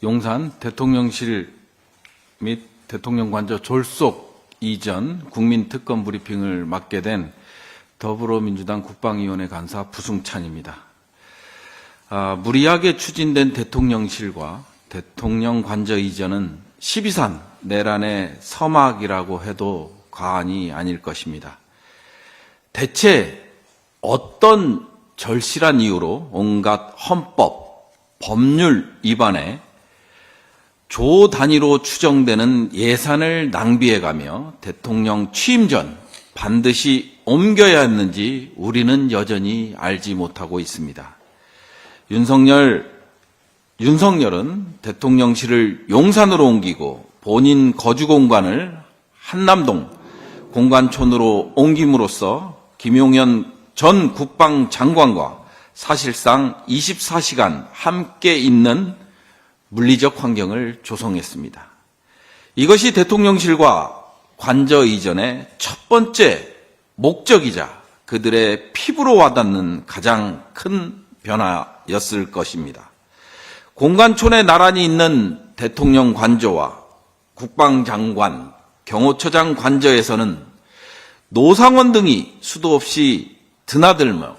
용산 대통령실 및 대통령관저 졸속 이전 국민특검 브리핑을 맡게 된 더불어민주당 국방위원회 간사 부승찬입니다. 무리하게 추진된 대통령실과 대통령관저 이전은 12산 내란의 서막이라고 해도 과언이 아닐 것입니다. 대체 어떤 절실한 이유로 온갖 헌법, 법률 위반에 조 단위로 추정되는 예산을 낭비해가며 대통령 취임 전 반드시 옮겨야 했는지 우리는 여전히 알지 못하고 있습니다. 윤석열은 대통령실을 용산으로 옮기고 본인 거주 공간을 한남동 공관촌으로 옮김으로써 김용현 전 국방장관과 사실상 24시간 함께 있는 물리적 환경을 조성했습니다. 이것이 대통령실과 관저 이전의 첫 번째 목적이자 그들의 피부로 와닿는 가장 큰 변화였을 것입니다. 공관촌에 나란히 있는 대통령 관저와 국방장관, 경호처장 관저에서는 노상원 등이 수도 없이 드나들며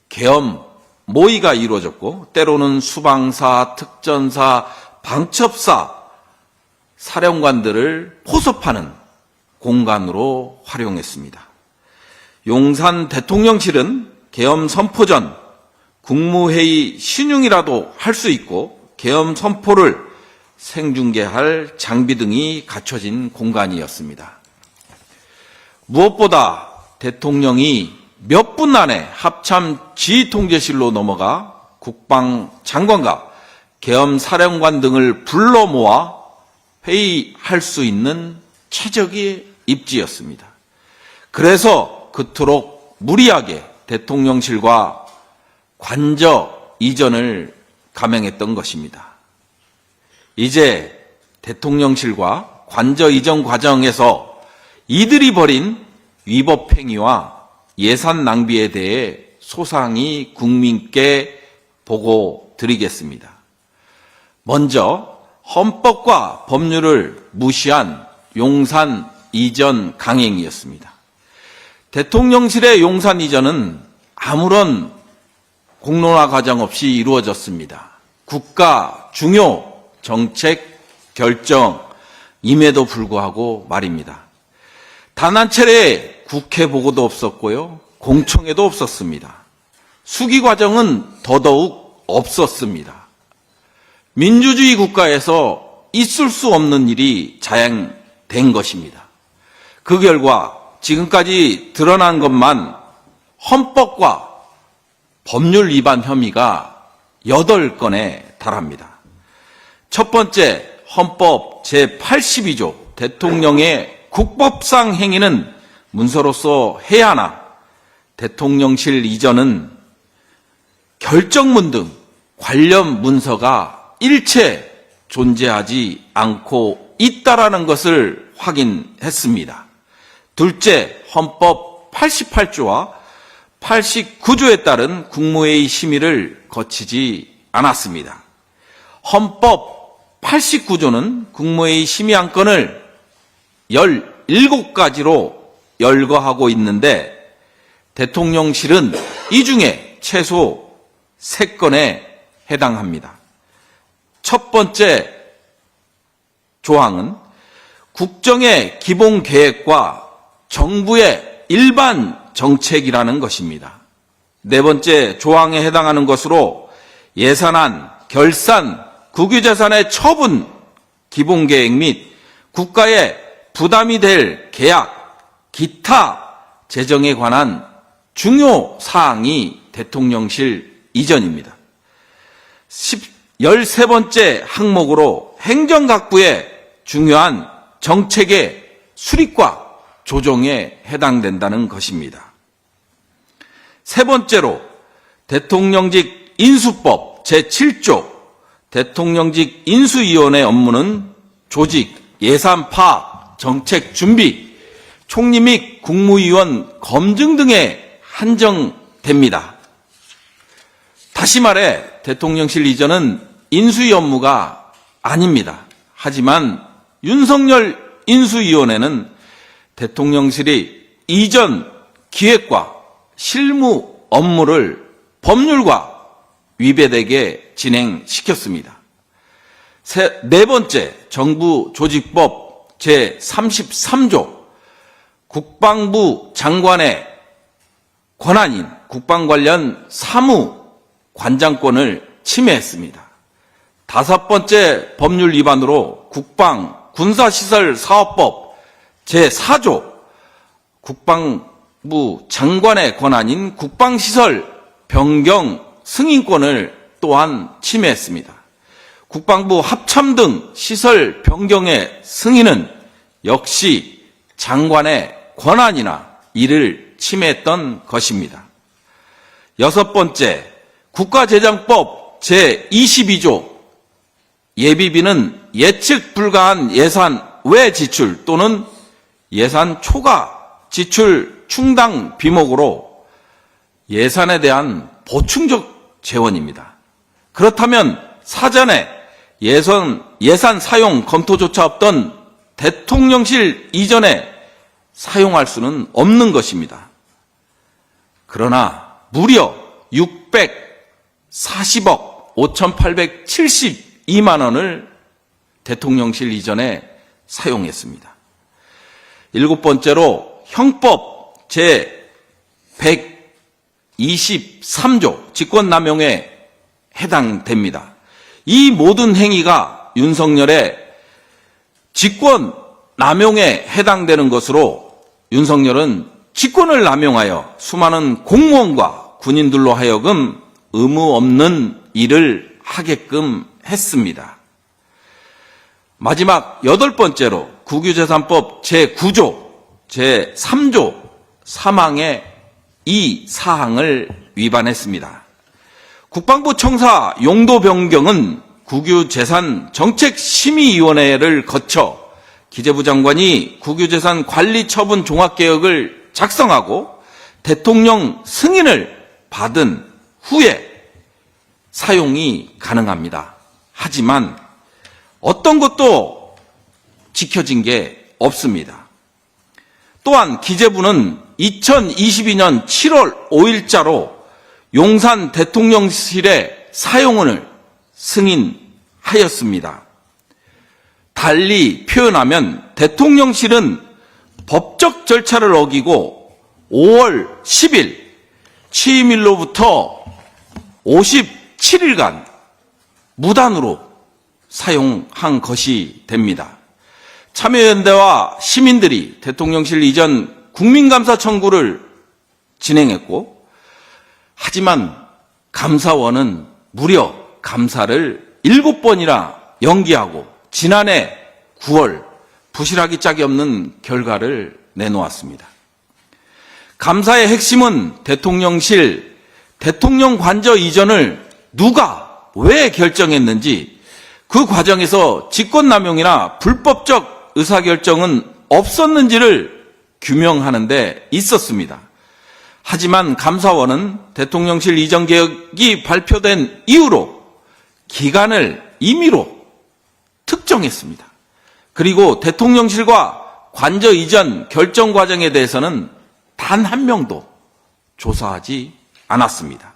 계엄 모의가 이루어졌고 때로는 수방사, 특전사, 방첩사, 사령관들을 포섭하는 공간으로 활용했습니다. 용산 대통령실은 계엄 선포 전 국무회의 신용이라도 할 수 있고 계엄 선포를 생중계할 장비 등이 갖춰진 공간이었습니다. 무엇보다 대통령이 몇 분 안에 합참 지휘통제실로 넘어가 국방장관과 계엄사령관 등을 불러 모아 회의할 수 있는 최적의 입지였습니다. 그래서 그토록 무리하게 대통령실과 관저 이전을 감행했던 것입니다. 이제 대통령실과 관저 이전 과정에서 이들이 벌인 위법 행위와 예산 낭비에 대해 소상히 국민께 보고 드리겠습니다. 먼저 헌법과 법률을 무시한 용산 이전 강행이었습니다. 대통령실의 용산 이전은 아무런 공론화 과정 없이 이루어졌습니다. 국가 중요 정책 결정임에도 불구하고 말입니다. 단 한 차례 국회 보고도 없었고요. 공청회도 없었습니다. 수기 과정은 더더욱 없었습니다. 민주주의 국가에서 있을 수 없는 일이 자행된 것입니다. 그 결과 지금까지 드러난 것만 헌법과 법률 위반 혐의가 8건에 달합니다. 첫 번째, 헌법 제82조 대통령의 국법상 행위는 문서로서 해야 하나 대통령실 이전은 결정문 등 관련 문서가 일체 존재하지 않고 있다라는 것을 확인했습니다. 둘째, 헌법 88조와 89조에 따른 국무회의 심의를 거치지 않았습니다. 헌법 89조는 국무회의 심의 안건을 17가지로 열거하고 있는데 대통령실은 이 중에 최소 3건에 해당합니다. 첫 번째 조항은 국정의 기본 계획과 정부의 일반 정책이라는 것입니다. 네 번째 조항에 해당하는 것으로 예산안, 결산, 국유재산의 처분, 기본 계획 및 국가의 부담이 될 계약, 기타 재정에 관한 중요 사항이 대통령실 이전입니다. 13번째 항목으로 행정각부의 중요한 정책의 수립과 조정에 해당된다는 것입니다. 세 번째로 대통령직 인수법 제7조 대통령직 인수위원회 업무는 조직, 예산 파악, 정책 준비, 총리 및 국무위원 검증 등에 한정됩니다. 다시 말해 대통령실 이전은 인수위 업무가 아닙니다. 하지만 윤석열 인수위원회는 대통령실이 이전 기획과 실무 업무를 법률과 위배되게 진행시켰습니다. 네 번째, 정부 조직법 제33조 국방부 장관의 권한인 국방 관련 사무 관장권을 침해했습니다. 다섯 번째, 법률 위반으로 국방 군사시설 사업법 제4조 국방부 장관의 권한인 국방시설 변경 승인권을 또한 침해했습니다. 국방부 합참 등 시설 변경의 승인은 역시 장관의 권한이나 이를 침해했던 것입니다. 여섯 번째, 국가재정법 제22조 예비비는 예측 불가한 예산 외 지출 또는 예산 초과 지출 충당 비목으로 예산에 대한 보충적 재원입니다. 그렇다면 사전에 예산 사용 검토조차 없던 대통령실 이전에 사용할 수는 없는 것입니다. 그러나 무려 640억 5,872만 원을 대통령실 이전에 사용했습니다. 일곱 번째로 형법 제123조 직권남용에 해당됩니다. 이 모든 행위가 윤석열의 직권남용에 해당되는 것으로 윤석열은 직권을 남용하여 수많은 공무원과 군인들로 하여금 의무 없는 일을 하게끔 했습니다. 마지막 여덟 번째로 국유재산법 제9조, 제3조 3항의 이 사항을 위반했습니다. 국방부 청사 용도 변경은 국유재산 정책심의위원회를 거쳐 기재부 장관이 국유재산 관리처분 종합개혁을 작성하고 대통령 승인을 받은 후에 사용이 가능합니다. 하지만 어떤 것도 지켜진 게 없습니다. 또한 기재부는 2022년 7월 5일자로 용산 대통령실의 사용을 승인하였습니다. 달리 표현하면 대통령실은 법적 절차를 어기고 5월 10일 취임일로부터 57일간 무단으로 사용한 것이 됩니다. 참여연대와 시민들이 대통령실 이전 국민감사 청구를 진행했고, 하지만 감사원은 무려 감사를 7번이나 연기하고 지난해 9월 부실하기 짝이 없는 결과를 내놓았습니다. 감사의 핵심은 대통령실 대통령 관저 이전을 누가 왜 결정했는지, 그 과정에서 직권남용이나 불법적 의사결정은 없었는지를 규명하는 데 있었습니다. 하지만 감사원은 대통령실 이전 개혁이 발표된 이후로 기간을 임의로 특정했습니다. 그리고 대통령실과 관저 이전 결정 과정에 대해서는 단 한 명도 조사하지 않았습니다.